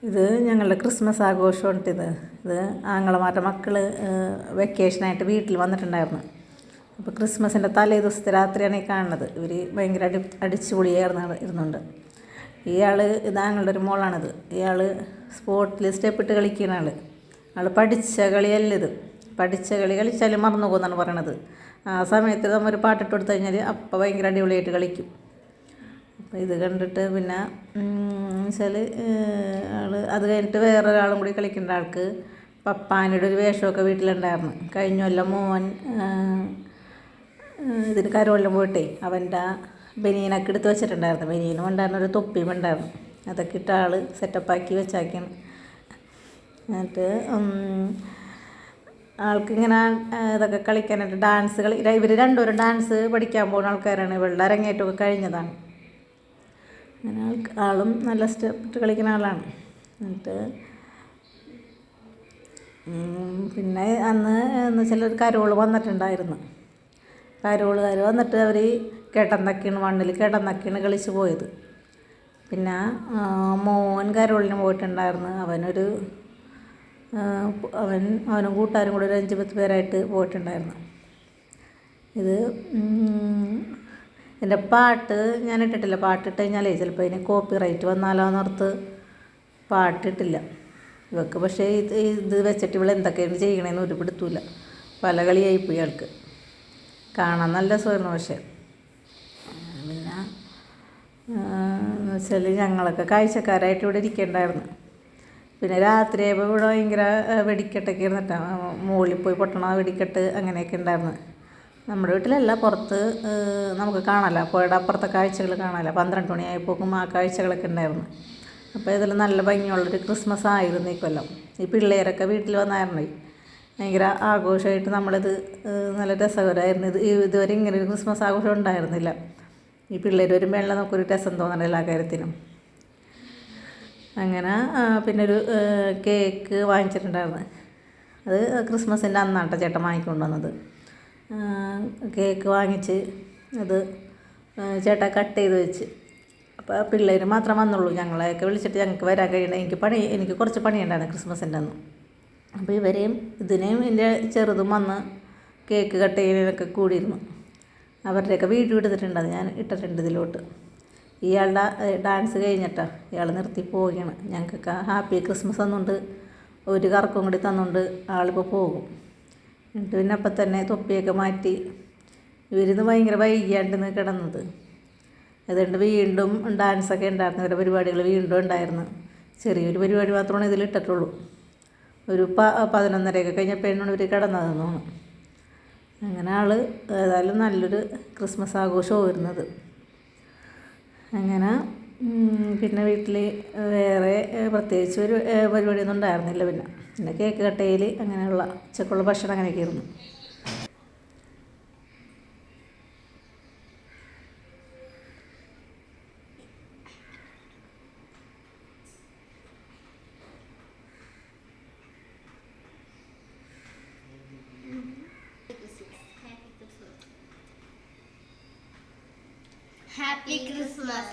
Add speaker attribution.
Speaker 1: ഇത് ഞങ്ങളുടെ ക്രിസ്മസ് ആഘോഷമുണ്ട്. ഇത് ആങ്ങളമാരുടെ മക്കൾ വെക്കേഷനായിട്ട് വീട്ടിൽ വന്നിട്ടുണ്ടായിരുന്നു. അപ്പോൾ ക്രിസ്മസിൻ്റെ തലേ ദിവസത്തെ രാത്രിയാണ് ഈ കാണുന്നത്. ഇവർ ഭയങ്കര അടിച്ചുപൊളിയായിരുന്നു ഇരുന്നുണ്ട്. ഇയാൾ ഇത് ആങ്ങളുടെ ഒരു മോളാണിത്. ഇയാൾ സ്പോർട്ടിൽ സ്റ്റെപ്പിട്ട് കളിക്കുന്ന ആൾ പഠിച്ച കളിയല്ല ഇത്. പഠിച്ച കളി കളിച്ചാലും മറന്നു പോകുമെന്നാണ് പറയണത്. ആ സമയത്ത് നമ്മൾ ഒരു പാട്ടിട്ട് കൊടുത്തു കഴിഞ്ഞാൽ അപ്പം ഭയങ്കര അടിപൊളിയായിട്ട് കളിക്കും. അപ്പോൾ ഇത് കണ്ടിട്ട് പിന്നെ വെച്ചാൽ അത് കഴിഞ്ഞിട്ട് വേറൊരാളും കൂടി കളിക്കേണ്ട ആൾക്ക് പപ്പാനയുടെ ഒരു വേഷമൊക്കെ വീട്ടിലുണ്ടായിരുന്നു. കഴിഞ്ഞ കൊല്ലം മോൻ ഇതിന് കരോളിലും പോയിട്ടേ അവൻ്റെ ബനിയനൊക്കെ എടുത്ത് വെച്ചിട്ടുണ്ടായിരുന്നു. ബനിയനും ഉണ്ടായിരുന്നു, ഒരു തൊപ്പിയും ഉണ്ടായിരുന്നു. അതൊക്കെ ഇട്ട ആൾ സെറ്റപ്പാക്കി വെച്ചാക്കിയാണ്. എന്നിട്ട് ആൾക്കിങ്ങനെ ഇതൊക്കെ കളിക്കാനായിട്ട് ഡാൻസ് ഇവർ രണ്ടുപേരും ഡാൻസ് പഠിക്കാൻ പോകുന്ന ആൾക്കാരാണ്. ഇവളുടെ അരങ്ങേറ്റമൊക്കെ കഴിഞ്ഞതാണ്. അങ്ങനെ ആളും നല്ല സ്റ്റെപ്പിട്ട് കളിക്കുന്ന ആളാണ്. എന്നിട്ട് പിന്നെ അന്ന് എന്ന് വെച്ചാൽ ഒരു കരോള് വന്നിട്ടുണ്ടായിരുന്നു. കരോളുകാർ വന്നിട്ട് അവർ കിടന്നൊക്കെയാണ് മണ്ണിൽ കിടന്നൊക്കെയാണ് കളിച്ച് പോയത്. പിന്നെ മോൻ കരോളിന് പോയിട്ടുണ്ടായിരുന്നു. അവനും കൂട്ടുകാരും കൂടെ ഒരു 5-10 പേരായിട്ട് പോയിട്ടുണ്ടായിരുന്നു. ഇത് എൻ്റെ പാട്ട് ഞാൻ ഇട്ടിട്ടില്ല. പാട്ടിട്ട് കഴിഞ്ഞാലേ ചിലപ്പോൾ ഇതിന് കോപ്പിറൈറ്റ് വന്നാലോ എന്നോർത്ത് പാട്ടിട്ടില്ല ഇവക്ക്. പക്ഷേ ഇത് വെച്ചിട്ട് ഇവൾ എന്തൊക്കെയാണ് ചെയ്യണമെന്ന് ഒരു പിടുത്തൂല. പല കളിയായിപ്പോയി ആൾക്ക്. കാണാൻ നല്ല രസമായിരുന്നു. പക്ഷേ പിന്നെ എന്ന് വെച്ചാൽ ഞങ്ങളൊക്കെ കാഴ്ചക്കാരായിട്ട് ഇവിടെ ഇരിക്കേണ്ടായിരുന്നു. പിന്നെ രാത്രിയായപ്പോൾ ഇവിടെ ഭയങ്കര വെടിക്കെട്ടൊക്കെ ഇരുന്നിട്ടാ മുകളിൽ പോയി പൊട്ടണ വെടിക്കെട്ട് അങ്ങനെയൊക്കെ ഉണ്ടായിരുന്നു. നമ്മുടെ വീട്ടിലല്ല, പുറത്ത് നമുക്ക് കാണാമല്ലോ, പുഴയുടെ അപ്പുറത്തെ കാഴ്ചകൾ കാണാമല്ലോ. 12 മണിയായപ്പോക്കും ആ കാഴ്ചകളൊക്കെ ഉണ്ടായിരുന്നു. അപ്പോൾ ഇതിൽ നല്ല ഭംഗിയുള്ളൊരു ക്രിസ്മസ് ആയിരുന്നു ഈ കൊല്ലം. ഈ പിള്ളേരൊക്കെ വീട്ടിൽ വന്നായിരുന്നു. ഭയങ്കര ആഘോഷമായിട്ട് നമ്മളിത് നല്ല രസകരമായിരുന്നു. ഇതുവരെ ഇങ്ങനെ ഒരു ക്രിസ്മസ് ആഘോഷം ഉണ്ടായിരുന്നില്ല. ഈ പിള്ളേർ വരുമ്പോഴല്ല നമുക്കൊരു രസം തോന്നണം എല്ലാ കാര്യത്തിനും. അങ്ങനെ പിന്നെ ഒരു കേക്ക് വാങ്ങിച്ചിട്ടുണ്ടായിരുന്നു. അത് ക്രിസ്മസിൻ്റെ അന്നാട്ടോ ചേട്ടൻ വാങ്ങിക്കൊണ്ട് വന്നത്. കേക്ക് വാങ്ങിച്ച് അത് ചേട്ടൻ കട്ട് ചെയ്ത് വെച്ച്. അപ്പോൾ പിള്ളേർ മാത്രം വന്നുള്ളൂ. ഞങ്ങളെയൊക്കെ വിളിച്ചിട്ട് ഞങ്ങൾക്ക് വരാൻ കഴിയണം. എനിക്ക് കുറച്ച് പണിയുണ്ടായിരുന്നു ക്രിസ്മസിൻ്റെ അന്ന്. അപ്പോൾ ഇതിനെയും എൻ്റെ ചെറുതും വന്ന് കേക്ക് കട്ട് ചെയ്യുന്നതിനൊക്കെ കൂടിയിരുന്നു. അവരുടെയൊക്കെ വീഡിയോ എടുത്തിട്ടുണ്ട്. അത് ഞാൻ ഇട്ടിട്ടുണ്ട് ഇതിലോട്ട്. ഇയാളുടെ ഡാൻസ് കഴിഞ്ഞിട്ടാണ് ഇയാൾ നിർത്തി പോവുകയാണ്. ഞങ്ങൾക്കൊക്കെ ഹാപ്പി ക്രിസ്മസ് തന്നുകൊണ്ട് ഒരു കറക്കും കൂടി തന്നുകൊണ്ട് ആളിപ്പോൾ പോകും. എന്നിട്ട് പിന്നെ അപ്പം തന്നെ തൊപ്പിയൊക്കെ മാറ്റി ഇവരിന്ന് ഭയങ്കര വൈകിയാണ്ടിന്ന് കിടന്നത്. അതുകൊണ്ട് വീണ്ടും ഡാൻസൊക്കെ ഉണ്ടായിരുന്നു. ഇവരുടെ പരിപാടികൾ വീണ്ടും ഉണ്ടായിരുന്നു. ചെറിയൊരു പരിപാടി മാത്രമാണ് ഇതിലിട്ടിട്ടുള്ളൂ. ഒരു 11:30 കഴിഞ്ഞപ്പോഴാണ് ഇവർ കിടന്നതെന്ന് തോന്നുന്നു. അങ്ങനെ ഏതായാലും നല്ലൊരു ക്രിസ്മസ് ആഘോഷവും വരുന്നത്. അങ്ങനെ പിന്നെ വീട്ടിൽ വേറെ പ്രത്യേകിച്ച് ഒരു പരിപാടിയൊന്നും ഉണ്ടായിരുന്നില്ല. പിന്നെ കേക്ക് കട്ടയിൽ അങ്ങനെയുള്ള ഉച്ചക്കുള്ള ഭക്ഷണം അങ്ങനെയൊക്കെ ആയിരുന്നു.
Speaker 2: Happy Christmas.